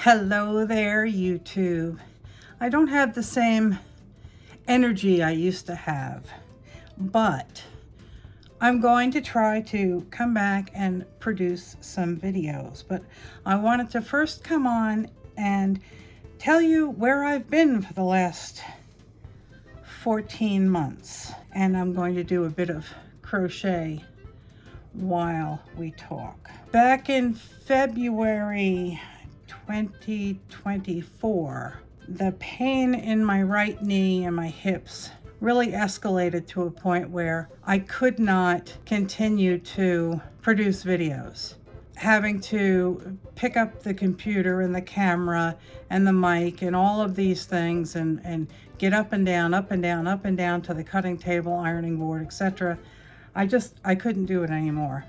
Hello there, YouTube. I don't have the same energy I used to have, but I'm going to try to come back and produce some videos. But I wanted to first come on and tell you where I've been for the last 14 months. And I'm going to do a bit of crochet while we talk. Back in February 2024, the pain in my right knee and my hips really escalated to a point where I could not continue to produce videos. Having to pick up the computer and the camera and the mic and all of these things and get up and down, up and down, up and down to the cutting table, ironing board, etc. I couldn't do it anymore.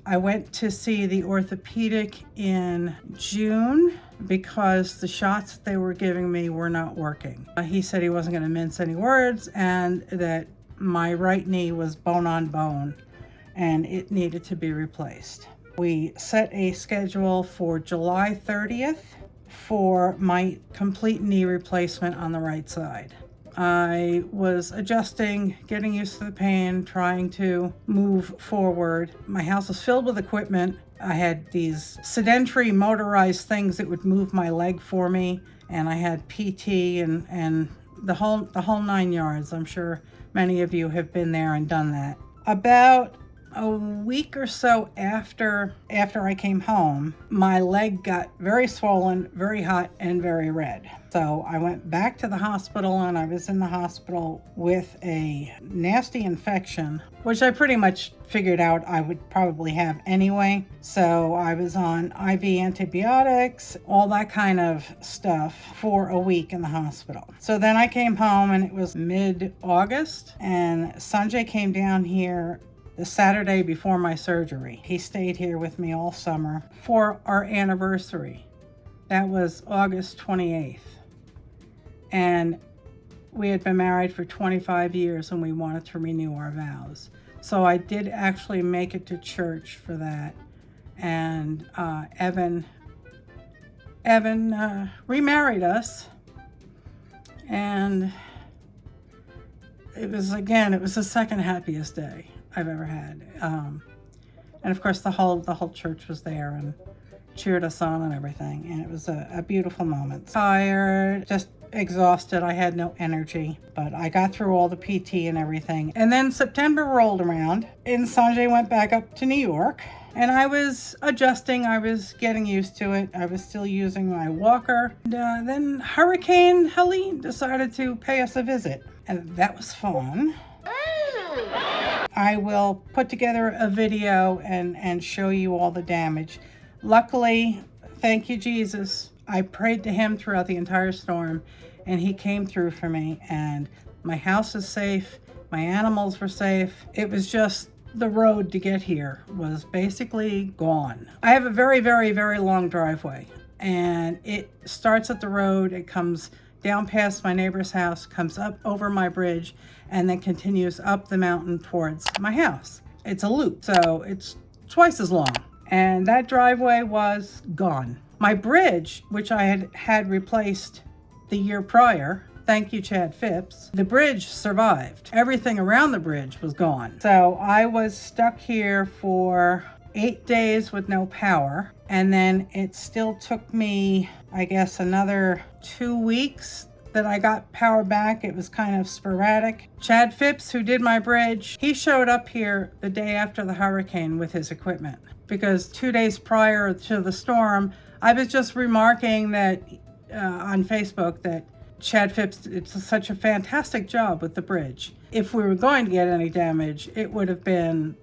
I went to see the orthopedic in June because the shots that they were giving me were not working. He said he wasn't going to mince any words and that my right knee was bone on bone and it needed to be replaced. We set a schedule for July 30th for my complete knee replacement on the right side. I was adjusting, getting used to the pain, trying to move forward. My house was filled with equipment. I had these sedentary motorized things that would move my leg for me, and I had PT and the whole 9 yards. I'm sure many of you have been there and done that. About a week or so after I came home, my leg got very swollen, very hot, and very red. So I went back to the hospital, and I was in the hospital with a nasty infection, which I pretty much figured out I would probably have anyway. So I was on IV antibiotics, all that kind of stuff for a week in the hospital. So then I came home, and it was mid-August, and Sanjay came down here the Saturday before my surgery. He stayed here with me all summer for our anniversary. That was August 28th. And we had been married for 25 years and we wanted to renew our vows. So I did actually make it to church for that. And Evan remarried us. And it was the second happiest day I've ever had. And of course the whole church was there and cheered us on and everything. And it was a beautiful moment. Tired, just exhausted. I had no energy, but I got through all the PT and everything. And then September rolled around and Sanjay went back up to New York and I was adjusting. I was getting used to it. I was still using my walker. And then Hurricane Helene decided to pay us a visit and that was fun. I will put together a video and show you all the damage. Luckily, thank you, Jesus, I prayed to him throughout the entire storm and he came through for me and my house is safe. My animals were safe. It was just the road to get here was basically gone. I have a very, very, very long driveway and it starts at the road. It comes down past my neighbor's house, comes up over my bridge, and then continues up the mountain towards my house. It's a loop, so it's twice as long. And that driveway was gone. My bridge, which I had replaced the year prior, thank you, Chad Phipps, the bridge survived. Everything around the bridge was gone. So I was stuck here for 8 days with no power. And then it still took me, I guess, another 2 weeks that I got power back. It was kind of sporadic. Chad Phipps, who did my bridge, he showed up here the day after the hurricane with his equipment because 2 days prior to the storm, I was just remarking that on Facebook that Chad Phipps did such a fantastic job with the bridge. If we were going to get any damage, it would have been,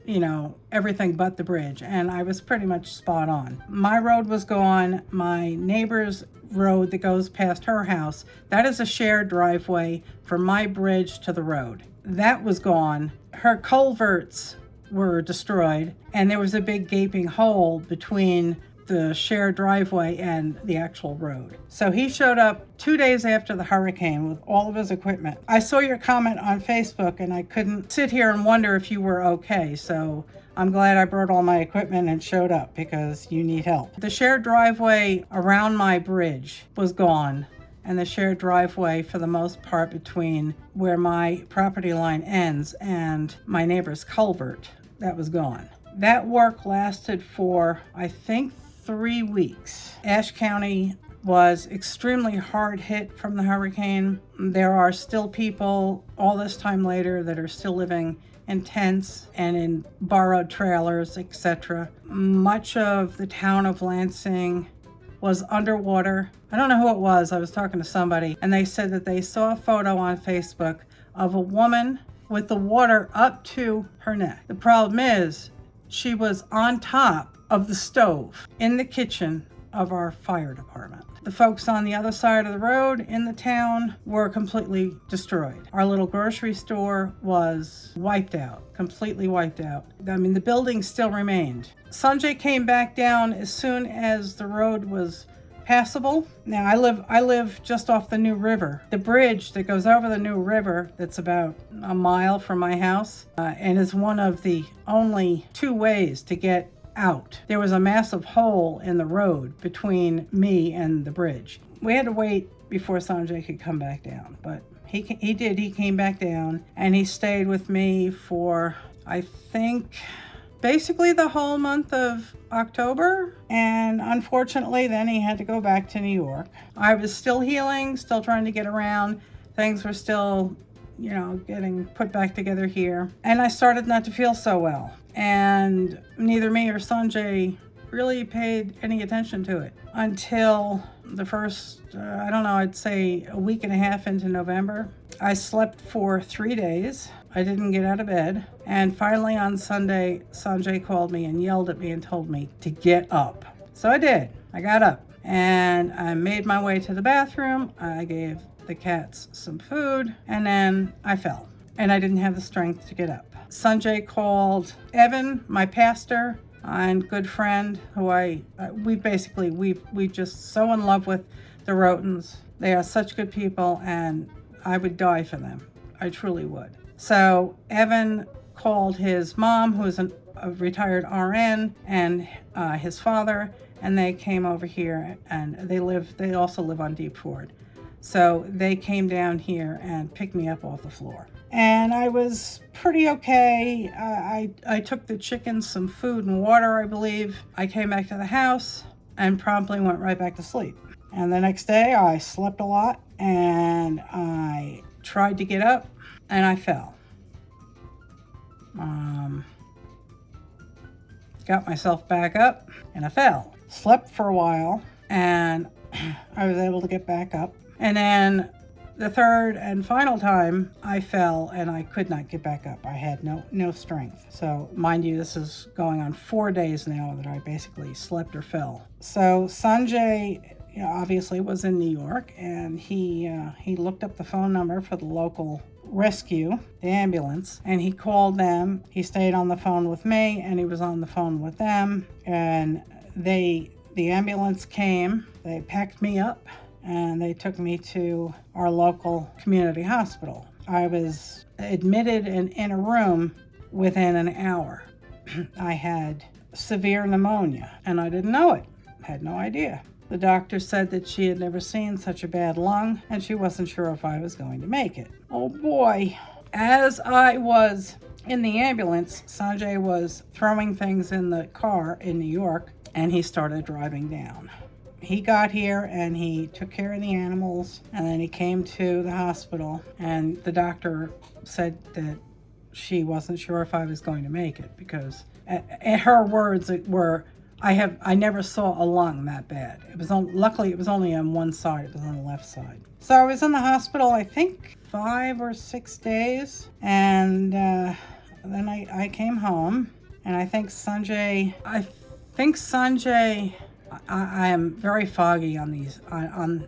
everything but the bridge. And I was pretty much spot on. My road was gone. My neighbor's road that goes past her house, that is a shared driveway from my bridge to the road. That was gone. Her culverts were destroyed. And there was a big gaping hole between the shared driveway and the actual road. So he showed up 2 days after the hurricane with all of his equipment. I saw your comment on Facebook and I couldn't sit here and wonder if you were okay. So I'm glad I brought all my equipment and showed up because you need help. The shared driveway around my bridge was gone, and the shared driveway for the most part between where my property line ends and my neighbor's culvert, that was gone. That work lasted for, I think, 3 weeks. Ashe County was extremely hard hit from the hurricane. There are still people all this time later that are still living in tents and in borrowed trailers, etc. Much of the town of Lansing was underwater. I don't know who it was. I was talking to somebody and they said that they saw a photo on Facebook of a woman with the water up to her neck. The problem is she was on top of the stove in the kitchen of our fire department. The folks on the other side of the road in the town were completely destroyed. Our little grocery store was wiped out, completely wiped out. I mean, the building still remained. Sanjay came back down as soon as the road was passable. Now, I live just off the New River. The bridge that goes over the New River, that's about a mile from my house, and is one of the only 2 ways to get out. There was a massive hole in the road between me and the bridge. We had to wait before Sanjay could come back down, but he did. He came back down and he stayed with me for, I think, basically the whole month of October. And unfortunately, then he had to go back to New York. I was still healing, still trying to get around. Things were still, getting put back together here. And I started not to feel so well. And neither me or Sanjay really paid any attention to it until the first, I'd say a week and a half into November. I slept for 3 days. I didn't get out of bed. And finally on Sunday, Sanjay called me and yelled at me and told me to get up. So I did. I got up and I made my way to the bathroom. I gave the cats some food and then I fell and I didn't have the strength to get up. Sanjay called Evan, my pastor and good friend, who we've just so in love with the Rotens. They are such good people and I would die for them. I truly would. So Evan called his mom, who is a retired RN, and his father, and they came over here and they also live on Deep Ford. So they came down here and picked me up off the floor. And I was pretty okay. I took the chickens some food and water, I believe. I came back to the house and promptly went right back to sleep. And the next day I slept a lot and I tried to get up and I fell. Got myself back up and I fell. Slept for a while and I was able to get back up. And then the third and final time I fell and I could not get back up. I had no strength. So mind you, this is going on 4 days now that I basically slept or fell. So Sanjay, obviously was in New York and he looked up the phone number for the local rescue, the ambulance, and he called them. He stayed on the phone with me and he was on the phone with them, and the ambulance came. They packed me up and they took me to our local community hospital. I was admitted and in a room within an hour. I had severe pneumonia and I didn't know it. Had no idea. The doctor said that she had never seen such a bad lung and she wasn't sure if I was going to make it. Oh boy. As I was in the ambulance, Sanjay was throwing things in the car in New York and he started driving down. He got here and he took care of the animals and then he came to the hospital and the doctor said that she wasn't sure if I was going to make it because her words were, I never saw a lung that bad. Luckily it was only on one side, it was on the left side. So I was in the hospital, I think 5 or 6 days, and then I came home, and I am very foggy on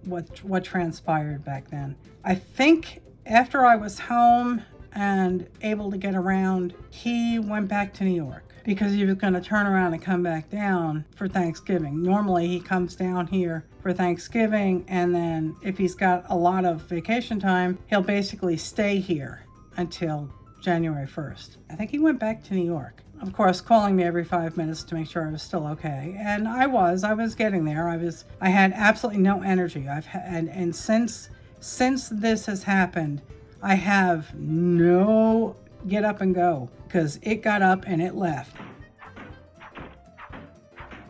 what transpired back then. I think after I was home and able to get around, he went back to New York because he was going to turn around and come back down for Thanksgiving. Normally he comes down here for Thanksgiving, and then if he's got a lot of vacation time, he'll basically stay here until January 1st. I think he went back to New York. Of course, calling me every 5 minutes to make sure I was still okay. And I was getting there. I had absolutely no energy. And since this has happened, I have no get up and go, because it got up and it left.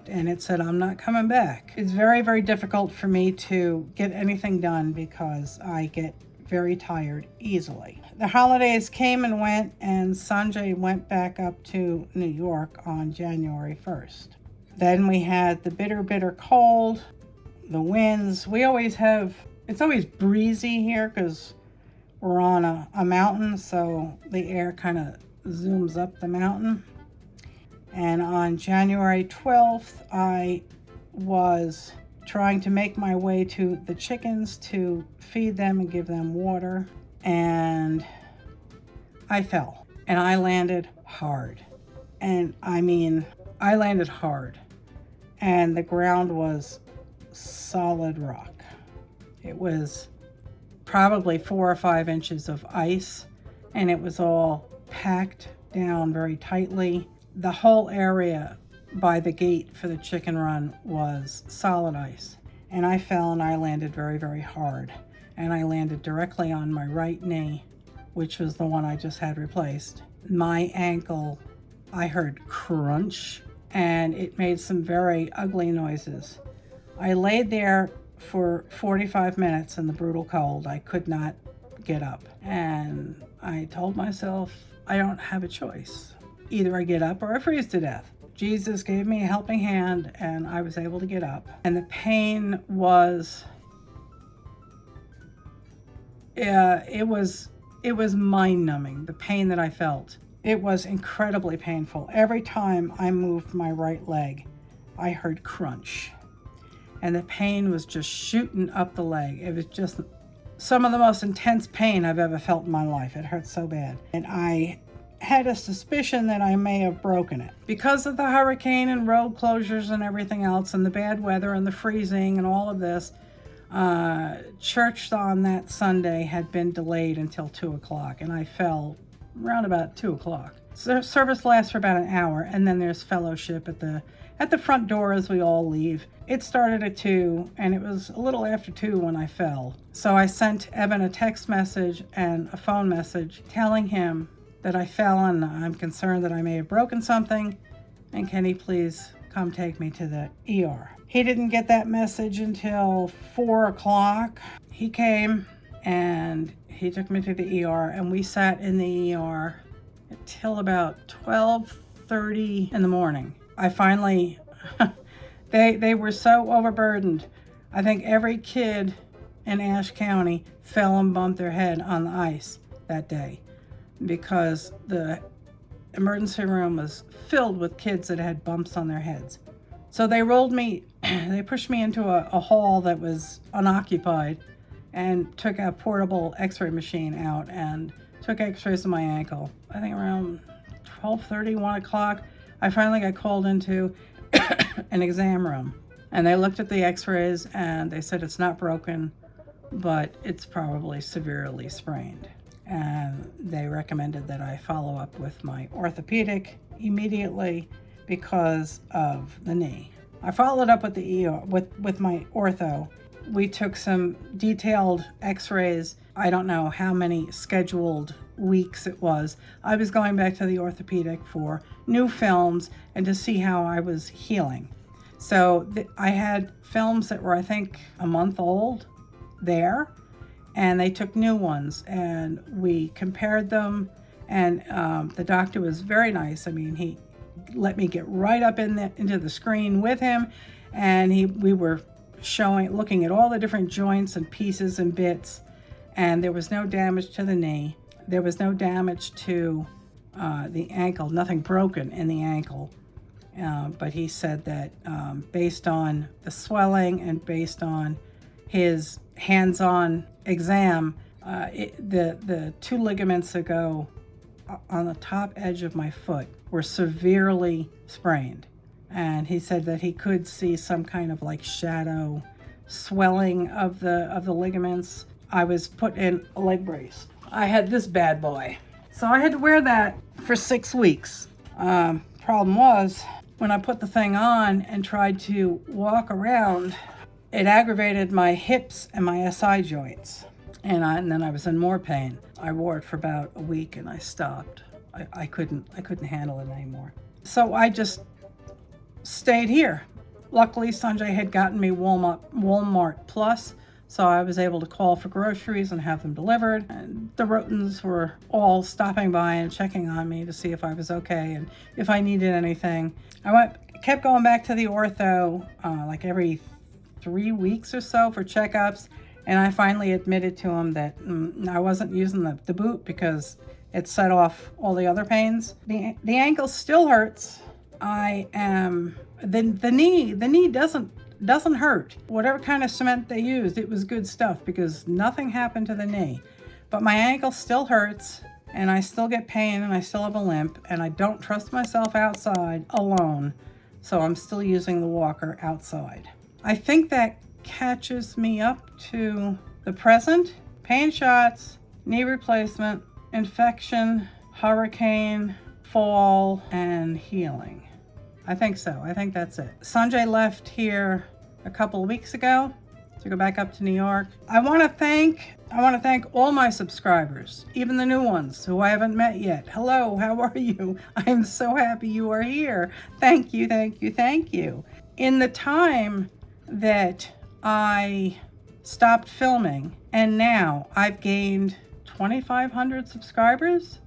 And it said, I'm not coming back. It's very, very difficult for me to get anything done because I get very tired easily. The holidays came and went, and Sanjay went back up to New York on January 1st. Then we had the bitter, bitter cold, the winds. It's always breezy here because we're on a mountain, so the air kind of zooms up the mountain. And on January 12th, I was trying to make my way to the chickens to feed them and give them water, and I fell, and I landed hard. And I mean, I landed hard, and the ground was solid rock. It was probably 4 or 5 inches of ice, and it was all packed down very tightly. The whole area by the gate for the chicken run was solid ice, and I fell, and I landed very, very hard, and I landed directly on my right knee, which was the one I just had replaced. My ankle, I heard crunch, and it made some very ugly noises. I laid there for 45 minutes in the brutal cold. I could not get up, and I told myself I don't have a choice. Either I get up or I freeze to death. Jesus gave me a helping hand, and I was able to get up. And the pain was, it was mind-numbing, the pain that I felt. It was incredibly painful. Every time I moved my right leg, I heard crunch. And the pain was just shooting up the leg. It was just some of the most intense pain I've ever felt in my life. It hurt so bad. And I had a suspicion that I may have broken it. Because of the hurricane and road closures and everything else, and the bad weather and the freezing and all of this, church on that Sunday had been delayed until 2 o'clock, and I fell around about 2 o'clock. Service lasts for about an hour, and then there's fellowship at the front door as we all leave. It started at 2, and it was a little after 2 when I fell. So I sent Evan a text message and a phone message telling him that I fell, and I'm concerned that I may have broken something, and can he please come take me to the ER. He didn't get that message until 4 o'clock. He came, and he took me to the ER, and we sat in the ER until about 12:30 in the morning. I finally, they were so overburdened. I think every kid in Ashe County fell and bumped their head on the ice that day, because the emergency room was filled with kids that had bumps on their heads. So they they pushed me into a hall that was unoccupied, and took a portable x-ray machine out and took x-rays of my ankle. I think around 12:30, 1 o'clock, I finally got called into an exam room. And they looked at the x-rays, and they said it's not broken, but it's probably severely sprained. And they recommended that I follow up with my orthopedic immediately because of the knee. I followed up with the ER, with my ortho. We took some detailed x-rays. I don't know how many scheduled weeks it was. I was going back to the orthopedic for new films and to see how I was healing. So I had films that were, I think, a month old there, and they took new ones, and we compared them, and the doctor was very nice. I mean, he let me get right up into the screen with him, and we were looking at all the different joints and pieces and bits, and there was no damage to the knee. There was no damage to the ankle, nothing broken in the ankle. But he said that based on the swelling and based on his hands-on exam, the 2 ligaments that go on the top edge of my foot were severely sprained. And he said that he could see some kind of like shadow swelling of the ligaments. I was put in a leg brace. I had this bad boy. So I had to wear that for 6 weeks. Problem was, when I put the thing on and tried to walk around, it aggravated my hips and my SI joints. And then I was in more pain. I wore it for about a week and I stopped. I couldn't handle it anymore. So I just stayed here. Luckily, Sanjay had gotten me Walmart Plus, so I was able to call for groceries and have them delivered. And the Rotens were all stopping by and checking on me to see if I was okay and if I needed anything. I kept going back to the ortho like every 3 weeks or so for checkups, and I finally admitted to him that I wasn't using the boot because it set off all the other pains. The ankle still hurts. The knee doesn't hurt. Whatever kind of cement they used, it was good stuff because nothing happened to the knee. But my ankle still hurts, and I still get pain, and I still have a limp, and I don't trust myself outside alone, so I'm still using the walker outside. I think that catches me up to the present. Pain shots, knee replacement, infection, hurricane, fall, and healing. I think so. I think that's it. Sanjay left here a couple of weeks ago to go back up to New York. I want to thank all my subscribers, even the new ones who I haven't met yet. Hello, how are you? I'm so happy you are here. Thank you, thank you, thank you. In the time that I stopped filming, and now I've gained 2,500 subscribers.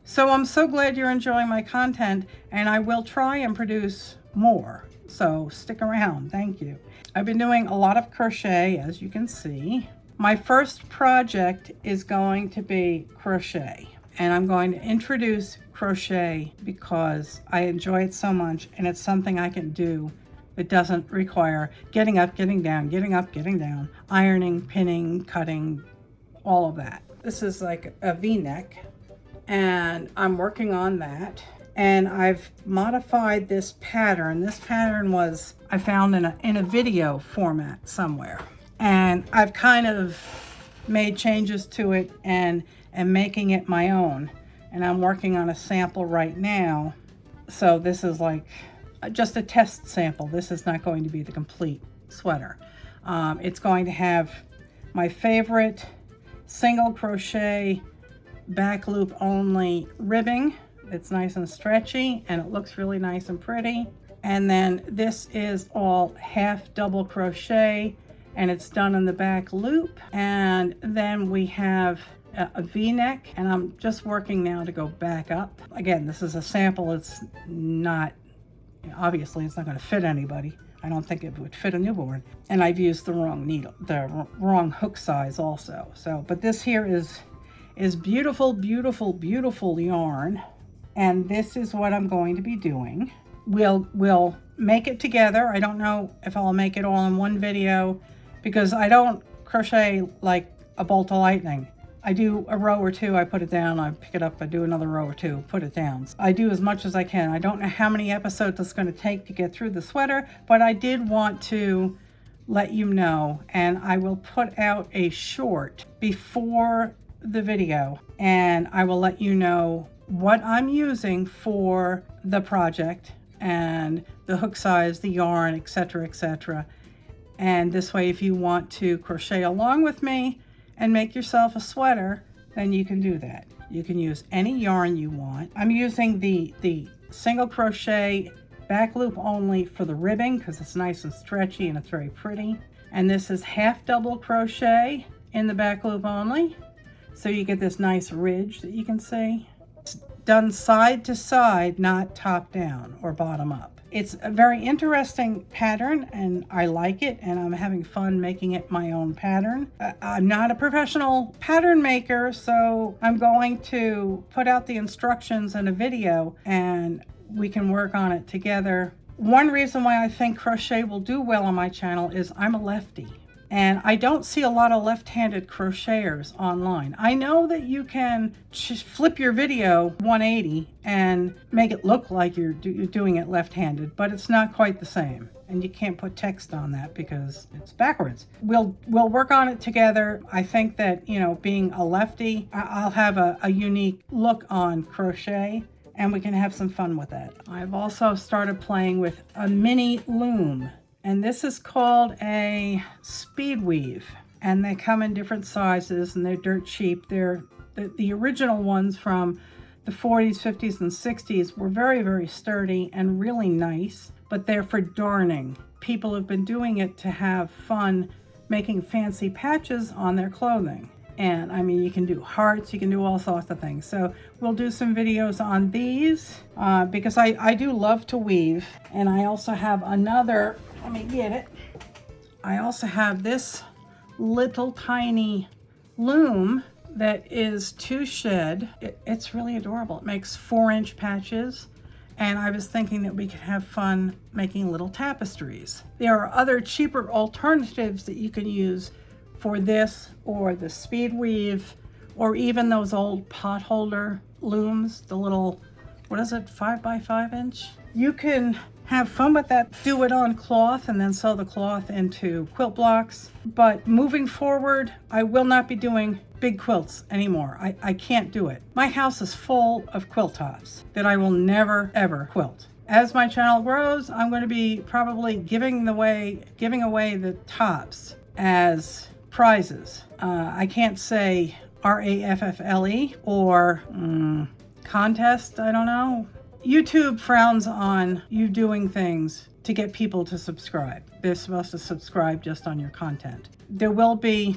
So I'm so glad you're enjoying my content, and I will try and produce more. So stick around. Thank you. I've been doing a lot of crochet, as you can see. My first project is going to be crochet, and I'm going to introduce crochet because I enjoy it so much, and it's something I can do. It doesn't require getting up, getting down, getting up, getting down, ironing, pinning, cutting, all of that. This is like a V-neck, and I'm working on that. And I've modified this pattern. This pattern was I found in a video format somewhere. And I've kind of made changes to it and am making it my own. And I'm working on a sample right now. So this is like just a test sample. This is not going to be the complete sweater. It's going to have my favorite single crochet back loop only ribbing. It's nice and stretchy and it looks really nice and pretty. And then this is all half double crochet and it's done in the back loop. And then we have a V-neck, and I'm just working now to go back up. Again, this is a sample. It's not, obviously it's not going to fit anybody. I don't think it would fit a newborn. And I've used the wrong needle, the wrong hook size also. So, but this here is beautiful, beautiful, beautiful yarn. And this is what I'm going to be doing. We'll make it together. I don't know if I'll make it all in one video because I don't crochet like a bolt of lightning. I do a row or two, I put it down, I pick it up, I do another row or two, put it down. I do as much as I can. I don't know how many episodes it's going to take to get through the sweater, but I did want to let you know, and I will put out a short before the video, and I will let you know what I'm using for the project and the hook size, the yarn, etc., etc. And this way, if you want to crochet along with me and make yourself a sweater, then you can do that. You can use any yarn you want. I'm using the single crochet back loop only for the ribbing because it's nice and stretchy and it's very pretty. And this is half double crochet in the back loop only. So you get this nice ridge that you can see. It's done side to side, not top down or bottom up. It's a very interesting pattern and I like it, and I'm having fun making it my own pattern. I'm not a professional pattern maker, so I'm going to put out the instructions in a video and we can work on it together. One reason why I think crochet will do well on my channel is I'm a lefty. And I don't see a lot of left-handed crocheters online. I know that you can flip your video 180 and make it look like you're doing it left-handed, but it's not quite the same. And you can't put text on that because it's backwards. We'll work on it together. I think that, you know, being a lefty, I'll have a unique look on crochet, and we can have some fun with that. I've also started playing with a mini loom, and this is called a speed weave, and they come in different sizes and they're dirt cheap. They're the original ones from the 40s, 50s, and 60s were very, very sturdy and really nice, but they're for darning. People have been doing it to have fun making fancy patches on their clothing. And I mean, you can do hearts, you can do all sorts of things. So we'll do some videos on these because I do love to weave. And I also have another, let me get it. I also have this little tiny loom that is to shed. It's really adorable. It makes 4-inch patches. And I was thinking that we could have fun making little tapestries. There are other cheaper alternatives that you can use for this, or the speed weave, or even those old pot holder looms, the little, what is it, 5x5 inch? You can have fun with that. Do it on cloth and then sew the cloth into quilt blocks. But moving forward, I will not be doing big quilts anymore. I can't do it. My house is full of quilt tops that I will never ever quilt. As my channel grows, I'm going to be probably giving away the tops as prizes. I can't say RAFFLE or contest, I don't know. YouTube frowns on you doing things to get people to subscribe. They're supposed to subscribe just on your content. There will be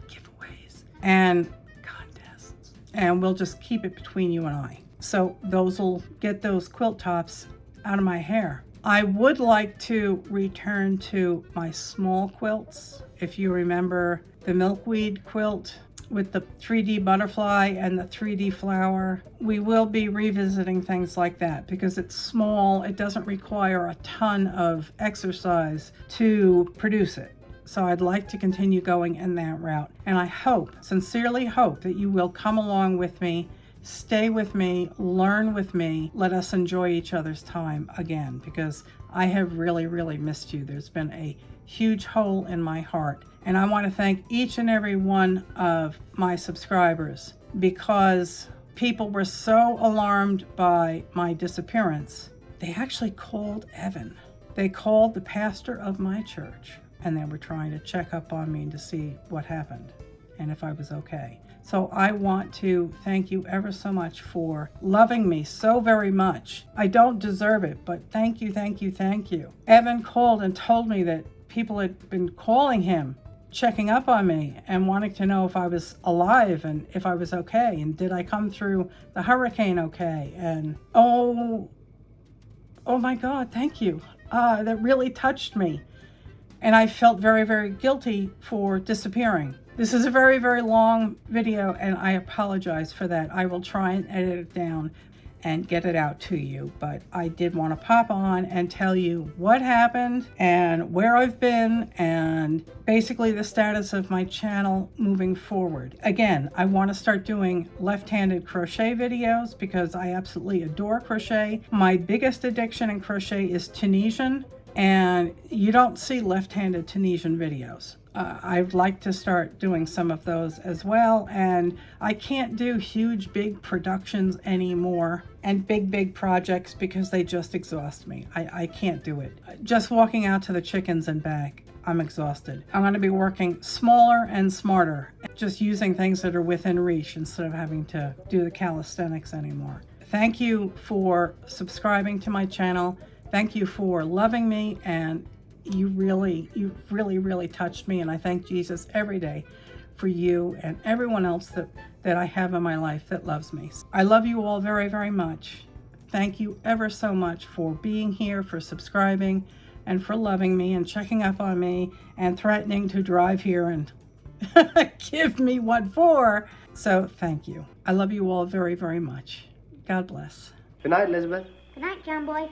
giveaways and contests, and we'll just keep it between you and I. So those will get those quilt tops out of my hair. I would like to return to my small quilts. If you remember the milkweed quilt with the 3D butterfly and the 3D flower, we will be revisiting things like that because it's small. It doesn't require a ton of exercise to produce it. So I'd like to continue going in that route. And I hope, sincerely hope, that you will come along with me, stay with me, learn with me, let us enjoy each other's time again, because I have really, really missed you. There's been a huge hole in my heart. And I want to thank each and every one of my subscribers, because people were so alarmed by my disappearance. They actually called Evan. They called the pastor of my church, and they were trying to check up on me to see what happened and if I was okay. So I want to thank you ever so much for loving me so very much. I don't deserve it, but thank you, thank you, thank you. Evan called and told me that people had been calling him, checking up on me and wanting to know if I was alive and if I was okay, and did I come through the hurricane okay, and oh my God, thank you. That really touched me. And I felt very, very guilty for disappearing. This is a very, very long video, and I apologize for that. I will try and edit it down and get it out to you. But I did want to pop on and tell you what happened and where I've been and basically the status of my channel moving forward. Again, I want to start doing left-handed crochet videos because I absolutely adore crochet. My biggest addiction in crochet is Tunisian, and you don't see left-handed Tunisian videos. I'd like to start doing some of those as well, and I can't do huge big productions anymore and big projects because they just exhaust me. I can't do it. Just walking out to the chickens and back, I'm exhausted. I'm going to be working smaller and smarter, just using things that are within reach instead of having to do the calisthenics anymore. Thank you for subscribing to my channel. Thank you for loving me, and you really touched me, and I thank Jesus every day for you and everyone else that I have in my life that loves me. I love you all very, very much. Thank you ever so much for being here, for subscribing, and for loving me and checking up on me and threatening to drive here and give me what for. So thank you. I love you all very, very much. God bless. Good night, Elizabeth. Good night, John Boy.